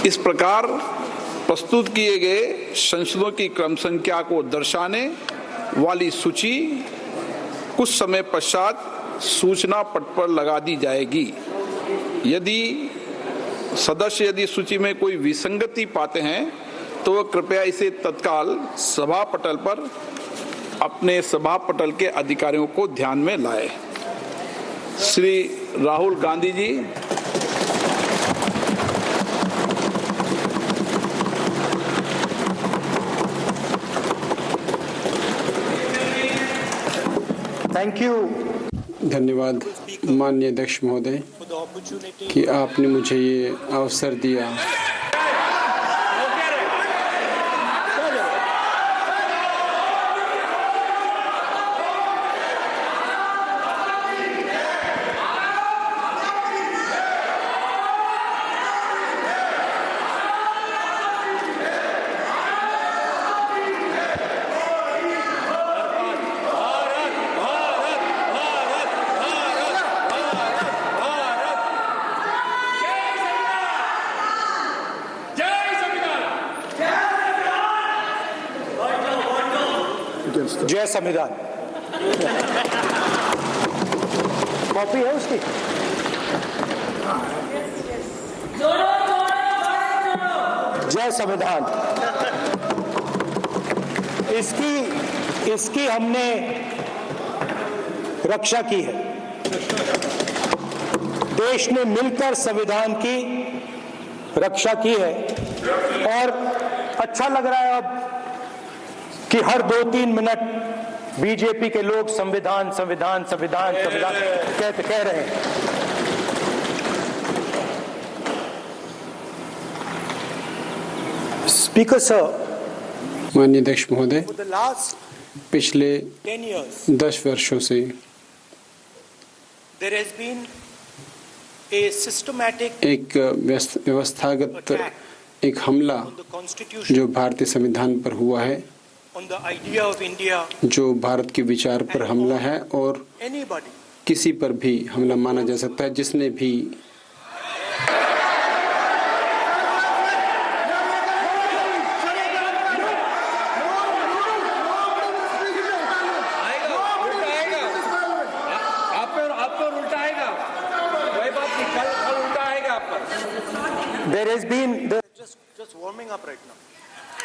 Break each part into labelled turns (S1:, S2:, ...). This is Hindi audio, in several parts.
S1: इस प्रकार प्रस्तुत किए गए संसदों की क्रम संख्या को दर्शाने वाली सूची कुछ समय पश्चात सूचना पट पर लगा दी जाएगी। यदि सदस्य सूची में कोई विसंगति पाते हैं तो वह कृपया इसे तत्काल सभा पटल पर अपने सभा पटल के अधिकारियों को ध्यान में लाए। श्री राहुल गांधी जी।
S2: Thank you.
S3: धन्यवाद माननीय अध्यक्ष महोदय कि आपने मुझे ये अवसर दिया।
S2: जय संविधान। कॉपी है उसकी? जय संविधान। इसकी हमने रक्षा की है। देश ने मिलकर संविधान की रक्षा की है और अच्छा लग रहा है अब कि हर 2-3 मिनट बीजेपी के लोग संविधान संविधान संविधान संविधान कह रहे हैं। Speaker sir.
S3: माननीय अध्यक्ष महोदय, पिछले 10 वर्षों से एक व्यवस्थागत एक हमला जो भारतीय संविधान पर हुआ है, जो भारत के विचार पर हमला है और किसी पर भी हमला माना जा सकता है जिसने भी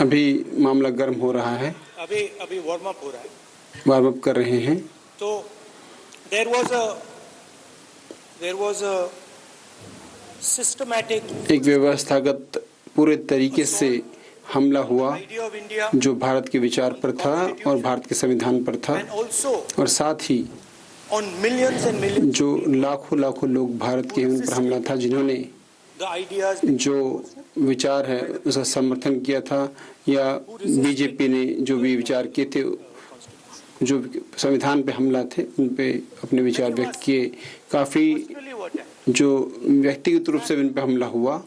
S3: अभी मामला गर्म हो रहा है,
S2: अभी वार्म अप हो रहा है,
S3: वार्म अप कर रहे हैं।
S2: तो देयर वाज अ सिस्टमैटिक एक
S3: व्यवस्थागत पूरे तरीके से हमला हुआ जो भारत के विचार पर था और भारत के संविधान पर था, और साथ ही जो लाखों लोग भारत के उन पर हमला था जिन्होंने जो विचार है उसका समर्थन किया था, या बीजेपी ने जो भी विचार किए थे, जो संविधान पे हमला थे उन पे अपने विचार व्यक्त किए। काफी जो व्यक्तिगत रूप से उन पे हमला हुआ।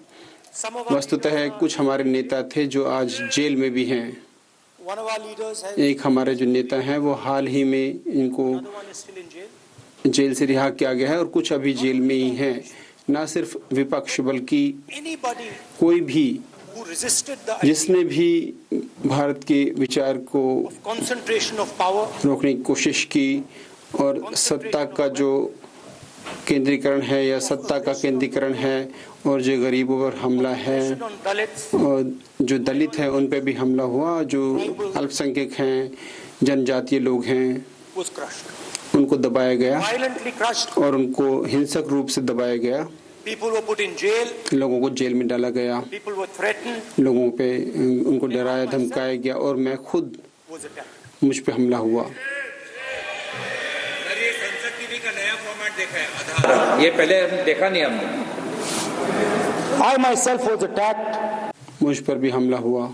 S3: वस्तुतः कुछ हमारे नेता थे जो आज जेल में भी हैं। एक हमारे जो नेता हैं वो हाल ही में इनको जेल से रिहा किया गया है और कुछ अभी जेल में ही हैं। न सिर्फ विपक्ष बल्कि कोई भी जिसने भी भारत के विचार को रोकने की कोशिश की और सत्ता का जो केंद्रीकरण है या सत्ता का केंद्रीकरण है और जो गरीबों पर हमला है और जो दलित है उन पे भी हमला हुआ, जो अल्पसंख्यक हैं, जनजातीय लोग हैं, उनको दबाया गया और उनको हिंसक रूप से दबाया गया। लोगों को जेल में डाला गया, लोगों पे उनको डराया धमकाया गया और मैं खुद मुझ पे हमला हुआ।
S4: संसद टीवी का नया फॉर्मेट देखा है, ये पहले देखा नहीं हमने।
S2: I myself was attacked,
S3: मुझ पर भी हमला हुआ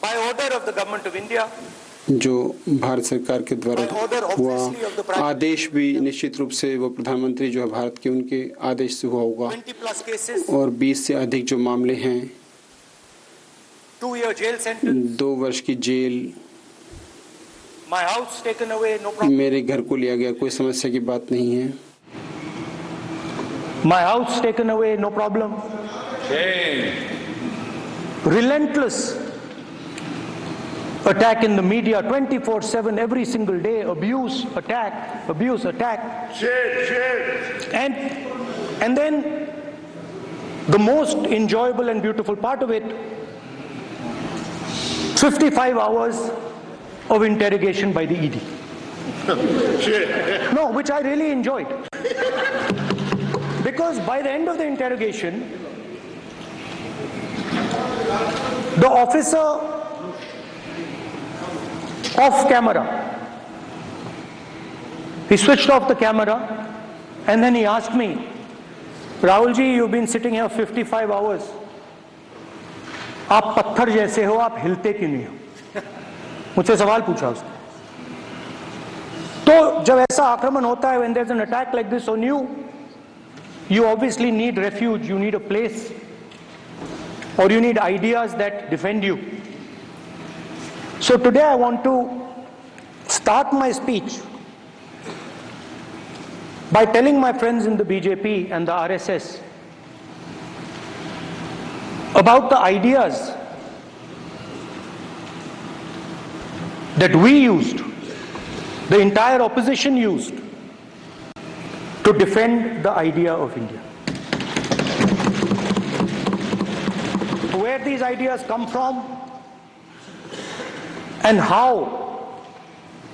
S2: by order of the government of India,
S3: जो भारत सरकार के द्वारा हुआ। आदेश भी निश्चित रूप से वो प्रधानमंत्री जो है भारत के, उनके आदेश से हुआ होगा। और 20 से अधिक जो मामले हैं, 2 वर्ष की जेल, मेरे घर को लिया गया, कोई समस्या की बात नहीं है।
S2: My house taken away, no problem. relentless attack in the media 24/7, every single day, abuse, attack, abuse, attack. And then the most enjoyable and beautiful part of it, 55 hours of interrogation by the ED. No, which I really enjoyed. Because by the end of the interrogation, the officer off camera, he switched off the camera and then he asked me, Rahul ji, you've been sitting here 55 hours. आप पत्थर जैसे हो, आप हिलते क्यों नहीं हो? मुझसे सवाल पूछा उसने. तो जब ऐसा आक्रमण होता है, when there's an attack like this on you, you obviously need refuge, you need a place, or you need ideas that defend you. So today I want to start my speech by telling my friends in the BJP and the RSS about the ideas that we used, the entire opposition used, to defend the idea of India. Where these ideas come from and how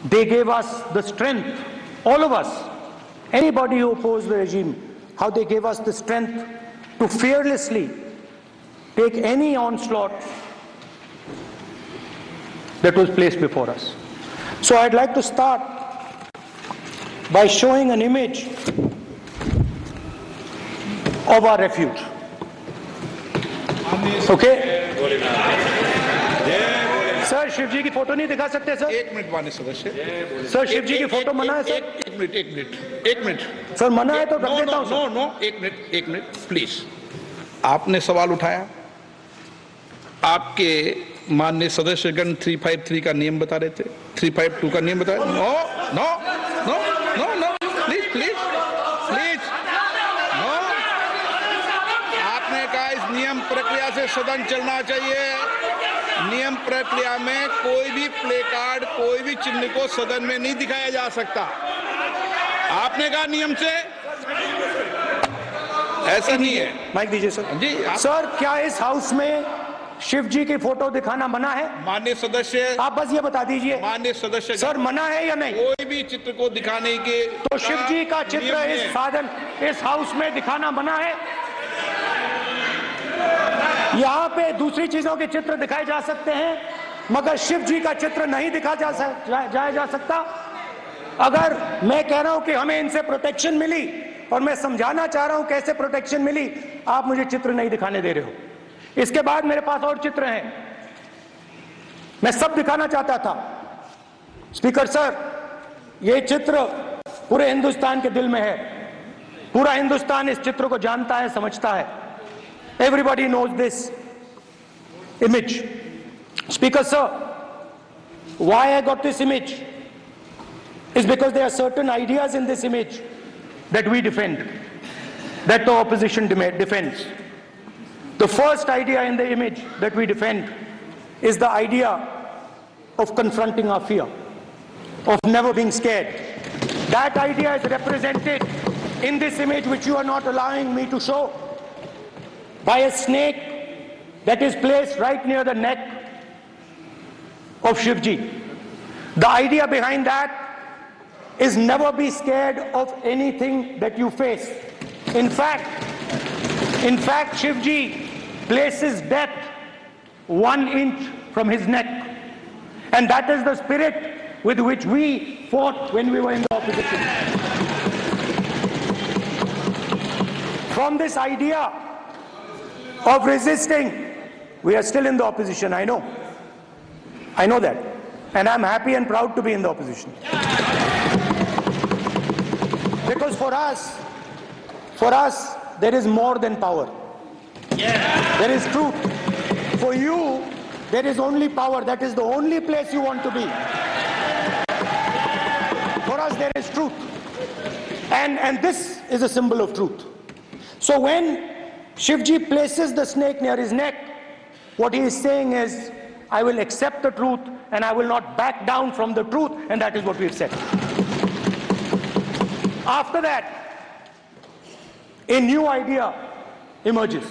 S2: they gave us the strength, all of us, anybody who opposed the regime, how they gave us the strength to fearlessly take any onslaught that was placed before us. So I'd like to start by showing an image of our refuge. Okay? Sir Shiv ji की फोटो नहीं दिखा सकते सर?
S1: एक मिनट माननीय सदस्य.
S2: सर शिव जी की फोटो मना है सर?
S1: एक मिनट
S2: सर मना है तो रख देता हूं सर.
S1: नो एक मिनट प्लीज. आपने सवाल उठाया, आपके माननीय सदस्यगण 353 का नियम बता रहे थे, 352 का नियम बता रहे. No please no. आपने कहा इस नियम प्रक्रिया से सदन चलना चाहिए. नियम प्रक्रिया में कोई भी प्ले कार्ड, कोई भी चिन्ह को सदन में नहीं दिखाया जा सकता. आपने कहा नियम से, ऐसा नहीं है.
S2: माइक दीजिए सर.
S1: जी
S2: सर क्या इस हाउस में शिव जी की फोटो दिखाना मना है?
S1: माननीय सदस्य,
S2: आप बस ये बता दीजिए.
S1: माननीय सदस्य
S2: सर मना है या नहीं?
S1: कोई भी चित्र को दिखाने के
S2: तो शिव जी का चित्र इस हाउस में दिखाना मना है. यहाँ पे दूसरी चीजों के चित्र दिखाए जा सकते हैं, मगर शिव जी का चित्र नहीं दिखा जा सकता. अगर मैं कह रहा हूं कि हमें इनसे प्रोटेक्शन मिली और मैं समझाना चाह रहा हूं कैसे प्रोटेक्शन मिली, आप मुझे चित्र नहीं दिखाने दे रहे हो. इसके बाद मेरे पास और चित्र हैं, मैं सब दिखाना चाहता था. स्पीकर सर, ये चित्र पूरे हिंदुस्तान के दिल में है. पूरा हिंदुस्तान इस चित्र को जानता है, समझता है. Everybody knows this image. Speaker sir, why I got this image is because there are certain ideas in this image that we defend, that the opposition defends. The first idea in the image that we defend is the idea of confronting our fear, of never being scared. That idea is represented in this image, which you are not allowing me to show, by a snake that is placed right near the neck of Shivji. The idea behind that is never be scared of anything that you face. In fact, Shivji places death 1 inch from his neck. And that is the spirit with which we fought when we were in the opposition. From this idea of resisting, we are still in the opposition, I know. I know that. And I'm happy and proud to be in the opposition. Because for us, there is more than power. There is truth. For you, there is only power. That is the only place you want to be. For us, there is truth. And this is a symbol of truth. So when Shivji places the snake near his neck. What he is saying is, I will accept the truth and I will not back down from the truth, and that is what we have said. After that, a new idea emerges.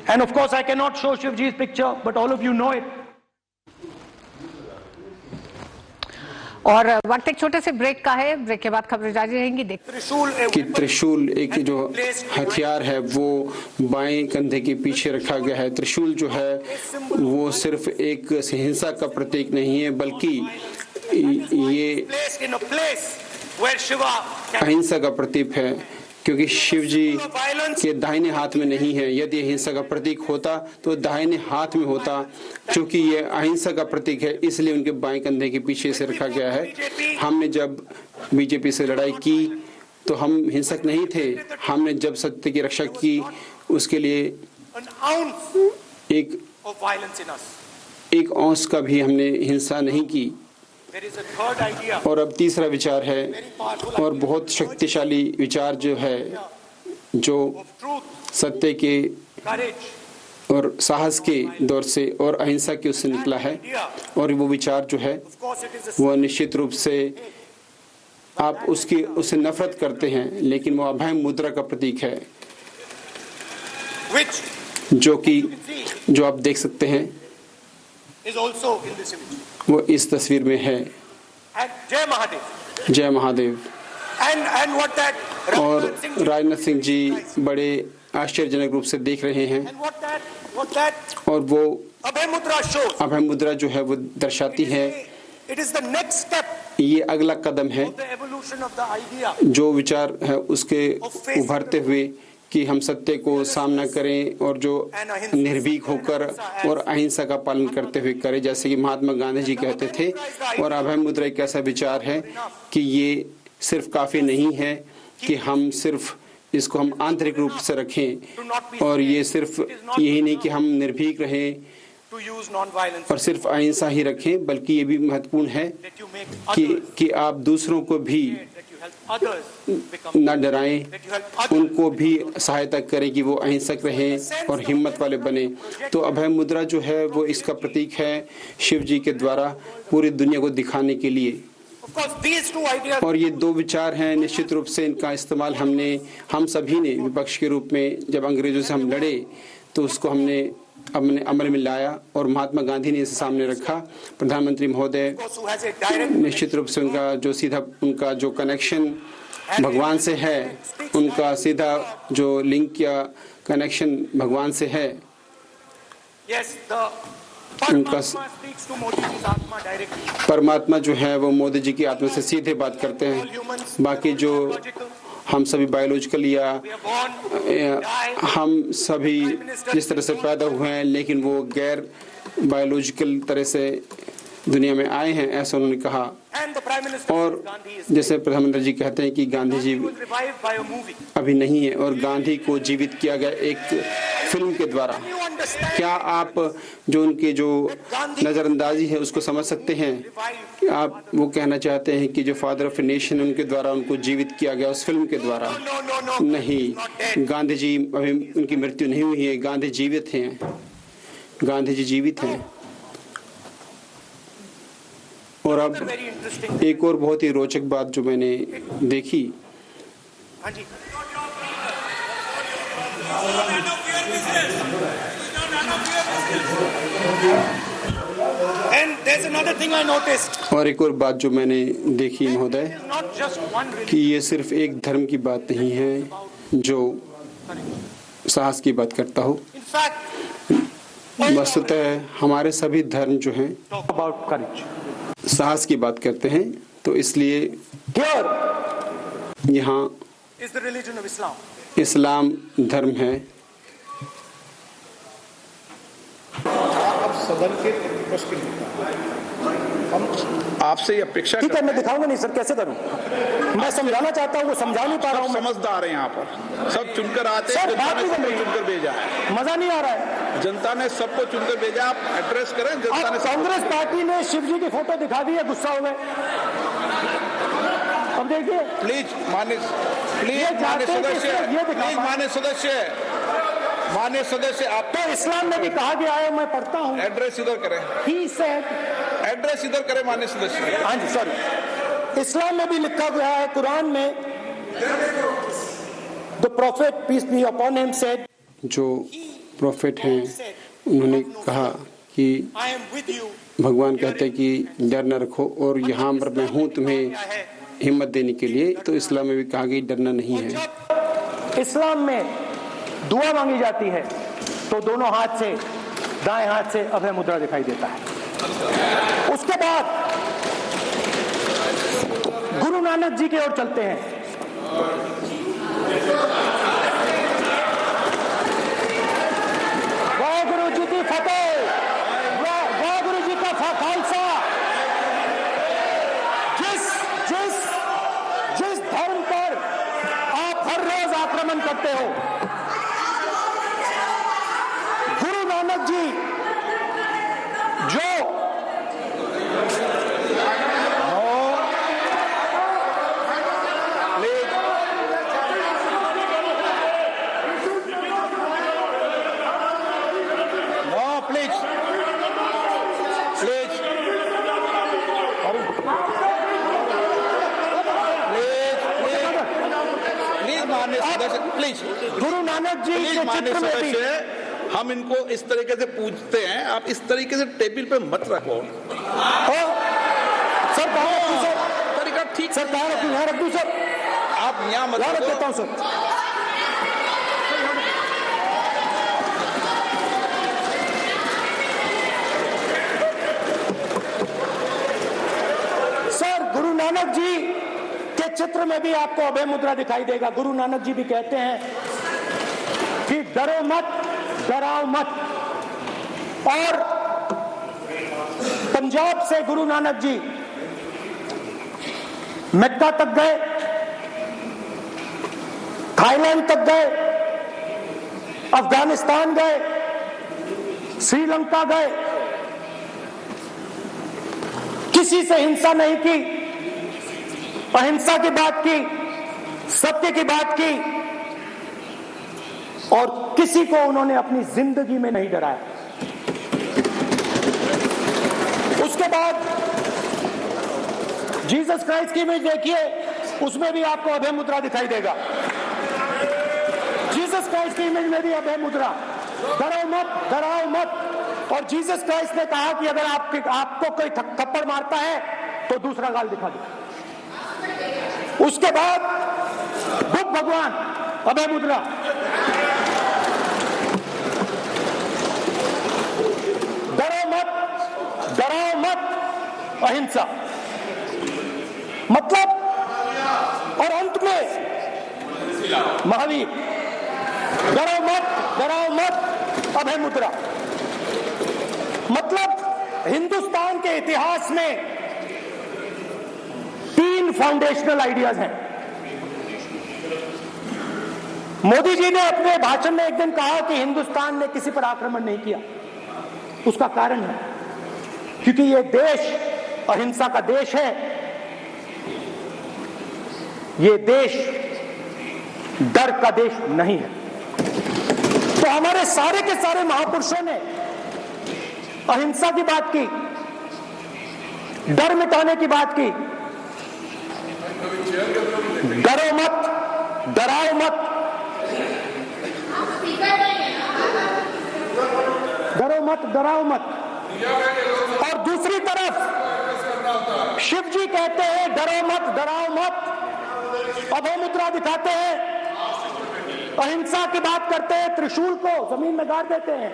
S2: And of course, I cannot show Shivji's picture, but all of you know it.
S5: और वक्त एक छोटे से ब्रेक का है। ब्रेक के बाद खबरें जारी रहेंगी।
S3: कि त्रिशूल एक जो हथियार है वो बाएं कंधे के पीछे रखा गया है। त्रिशूल जो है वो सिर्फ एक हिंसा का प्रतीक नहीं है, बल्कि ये अहिंसा का प्रतीक है, क्योंकि शिव जी के दाहिने हाथ में नहीं है। यदि हिंसा का प्रतीक होता तो दाहिने हाथ में होता। क्योंकि ये अहिंसा का प्रतीक है, इसलिए उनके बाएं कंधे के पीछे से रखा गया है। हमने जब बीजेपी से लड़ाई की तो हम हिंसक नहीं थे। हमने जब सत्य की रक्षा की उसके लिए एक औंस का भी हमने हिंसा नहीं की। और अब तीसरा विचार है, और बहुत शक्तिशाली विचार जो है, जो सत्य के और साहस के दौर से और अहिंसा के उससे निकला है। और वो विचार जो है वो निश्चित रूप से आप उससे नफरत करते हैं, लेकिन वो अभय मुद्रा का प्रतीक है, जो आप देख सकते हैं, वो इस तस्वीर में है।
S2: जय महादेव,
S3: जय महादेव। और राजनाथ सिंह जी बड़े आश्चर्यजनक रूप से देख रहे हैं। और वो अभय मुद्रा जो है वो दर्शाती है, ये अगला कदम है जो विचार है उसके उभरते हुए कि हम सत्य को सामना करें और जो निर्भीक होकर और अहिंसा का पालन करते हुए करें, जैसे कि महात्मा गांधी जी कहते थे। और अभय मुद्रा एक ऐसा विचार है कि ये सिर्फ काफी नहीं है कि हम सिर्फ इसको हम आंतरिक रूप से रखें, और ये सिर्फ यही नहीं कि हम निर्भीक रहें और सिर्फ अहिंसा ही रखें, बल्कि ये भी महत्वपूर्ण है कि आप दूसरों को भी न डराएं, उनको भी सहायता करें कि वो अहिंसक रहें और हिम्मत वाले बने। तो अभय मुद्रा जो है वो इसका प्रतीक है शिव जी के द्वारा पूरी दुनिया को दिखाने के लिए। और ये दो विचार हैं, निश्चित रूप से इनका इस्तेमाल हम सभी ने विपक्ष के रूप में जब अंग्रेजों से हम लड़े तो उसको हमने अमल में लाया, और महात्मा गांधी ने इसे सामने रखा। प्रधानमंत्री महोदय निश्चित रूप से उनका जो कनेक्शन भगवान से है, उनका सीधा जो लिंक या कनेक्शन भगवान से है, उनका परमात्मा जो है वो मोदी जी की आत्मा से सीधे बात करते हैं। बाकी जो हम सभी बायोलॉजिकल या हम सभी जिस तरह से पैदा हुए हैं, लेकिन वो गैर बायोलॉजिकल तरह से दुनिया में आए हैं, ऐसा उन्होंने कहा। और जैसे प्रधानमंत्री जी कहते हैं कि गांधी जी अभी नहीं है और गांधी को जीवित किया गया एक फिल्म के द्वारा। क्या आप जो उनके जो नजरअंदाजी है उसको समझ सकते हैं? आप वो कहना चाहते हैं कि जो फादर ऑफ ए नेशन उनके द्वारा उनको जीवित किया गया उस फिल्म के द्वारा? नहीं, गांधी जी अभी उनकी मृत्यु नहीं हुई है, गांधी जीवित हैं, गांधी जी जीवित हैं। और अब एक और बहुत ही रोचक बात जो मैंने देखी, और एक और बात जो मैंने देखी महोदय, कि ये सिर्फ एक धर्म की बात नहीं है जो साहस की बात करता हो। वस्तुतः हमारे सभी धर्म जो हैं साहस की बात करते हैं। तो इसलिए यहाँ इस्लाम धर्म है।
S1: अब सदन के मुश्किल हम आपसे ये अपेक्षा
S2: ठीक है, मैं दिखाऊंगा नहीं सर, कैसे करूं? मैं समझाना चाहता हूं, वो समझा नहीं पा रहा हूं।
S1: समझदार है, यहाँ पर सब चुनकर आते हैं, चुनकर भेजा है।
S2: मजा नहीं आ रहा है।
S1: जनता ने सबको चुनकर भेजा, आप एड्रेस करें। जनता ने
S2: कांग्रेस पार्टी ने शिव जी की फोटो दिखा दी है, गुस्सा हो गए। देखिए
S1: प्लीज मान्य
S2: जाते हैं कि
S1: सदस्य,
S2: ये दिखा
S1: प्लीज मान्य सदस्य आप
S2: तो इस्लाम में भी कहा गया है, मैं पढ़ता हूँ।
S1: एड्रेस इधर करें,
S2: He said,
S1: एड्रेस इधर करें मान्य सदस्य।
S2: हाँ जी सॉरी, इस्लाम में भी लिखा गया है कुरान में, the prophet peace be upon him said,
S3: जो प्रोफेट हैं उन्होंने कहा कि
S2: आई एम विद यू,
S3: भगवान कहते हैं कि डर न रखो और यहाँ पर मैं हूँ तुम्हें हिम्मत देने के लिए। तो इस्लाम में भी कहा गया डरना नहीं है।
S2: इस्लाम में दुआ मांगी जाती है तो दोनों हाथ से, दाएं हाथ से अभय मुद्रा दिखाई देता है। उसके बाद गुरु नानक जी की ओर चलते हैं। वाहेगुरु जी की फतेह, वाहेगुरु जी का खालसा। जिस धर्म पर आप हर रोज आक्रमण करते हो, गुरु नानक जी जो
S1: प्लीज
S2: गुरु नानक जी के
S1: मान्य
S2: चित्र में भी,
S1: सदस्य, हम इनको इस तरीके से पूछते हैं, आप इस तरीके से टेबल पे मत रखो।
S2: सर कहाँ रखूं सर?
S1: तरीका ठीक,
S2: सर कहाँ रखूं? यहाँ रख दूं सर?
S1: आप यहाँ मत
S2: यहाँ रख
S1: रखो।
S2: देता हूँ सर। सर गुरु नानक जी के चित्र में भी आपको अभय मुद्रा दिखाई देगा। गुरु नानक जी भी कहते हैं कि डरो मत, डराओ मत। और पंजाब से गुरु नानक जी मक्का तक गए, थाईलैंड तक गए, अफगानिस्तान गए, श्रीलंका गए, किसी से हिंसा नहीं की, अहिंसा की बात की, सत्य की बात की, और किसी को उन्होंने अपनी जिंदगी में नहीं डराया। उसके बाद जीसस क्राइस्ट की इमेज देखिए, उसमें भी आपको अभय मुद्रा दिखाई देगा। जीसस क्राइस्ट की इमेज में भी अभय मुद्रा, डरो मत, डराओ मत। और जीसस क्राइस्ट ने कहा कि अगर आपको कोई थप्पड़ मारता है तो दूसरा गाल दिखा दो। उसके बाद बुद्ध भगवान, अभय मुद्रा। डरो मत, डराओ मत, अहिंसा। मतलब, और अंत में महावीर, डरो मत, डराओ मत, अभय मुद्रा। मतलब हिंदुस्तान के इतिहास में 3 फाउंडेशनल आइडियाज हैं। मोदी जी ने अपने भाषण में एक दिन कहा कि हिंदुस्तान ने किसी पर आक्रमण नहीं किया। उसका कारण है क्योंकि यह देश अहिंसा का देश है। यह देश डर का देश नहीं है। तो हमारे सारे के सारे महापुरुषों ने अहिंसा की बात की, डर मिटाने की बात की। डरो मत, डराओ मत, डरो मत, डराओ मत। और दूसरी तरफ शिव जी कहते हैं डरो मत, डराओ मत, अभय मुद्रा दिखाते हैं, अहिंसा की बात करते हैं, त्रिशूल को जमीन में गाड़ देते हैं।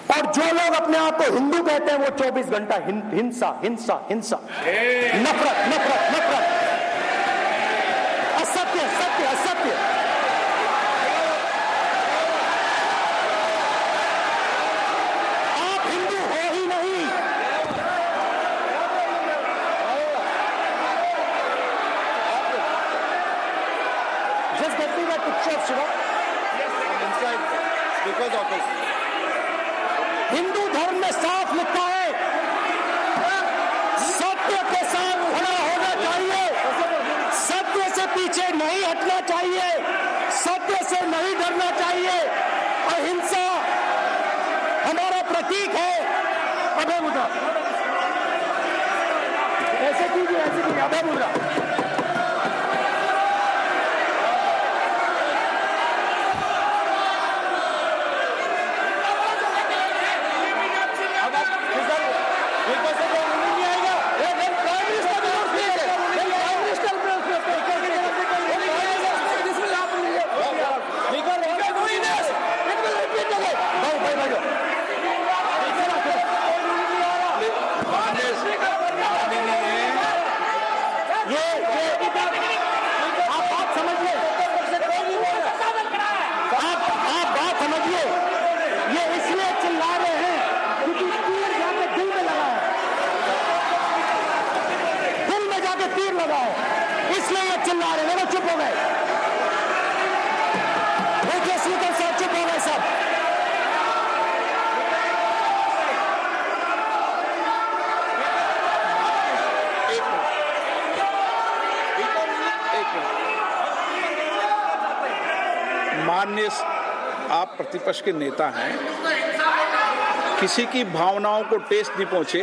S2: और जो लोग अपने आप को हिंदू कहते हैं वो 24 घंटा हिंसा, हिंसा, हिंसा, नफरत, नफरत, नफरत, असत्य, सत्य, असत्य। आप हिंदू हो ही नहीं। Just get me that picture of Shiva. Because of this. Hindu धर्म में साफ लिखा है, सत्य के साथ खड़ा होना चाहिए, पीछे नहीं हटना चाहिए, सत्य से नहीं डरना चाहिए। अहिंसा हमारा प्रतीक है। अभय मुद्रा, ऐसे कीजिए, अभय मुद्रा। इसलिए ये चिल्ला रहे हैं। चुप हो गए, देखिए स्पीकर साहब चुप हो गए सब।
S1: माननीय आप प्रतिपक्ष के नेता हैं, किसी की भावनाओं को ठेस नहीं पहुंचे,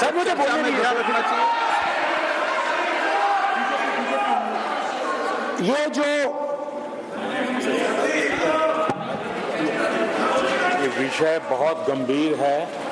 S2: सब मुझे बोलने नहीं
S1: ध्यान रखना चाहिए।
S2: ये विषय बहुत गंभीर है।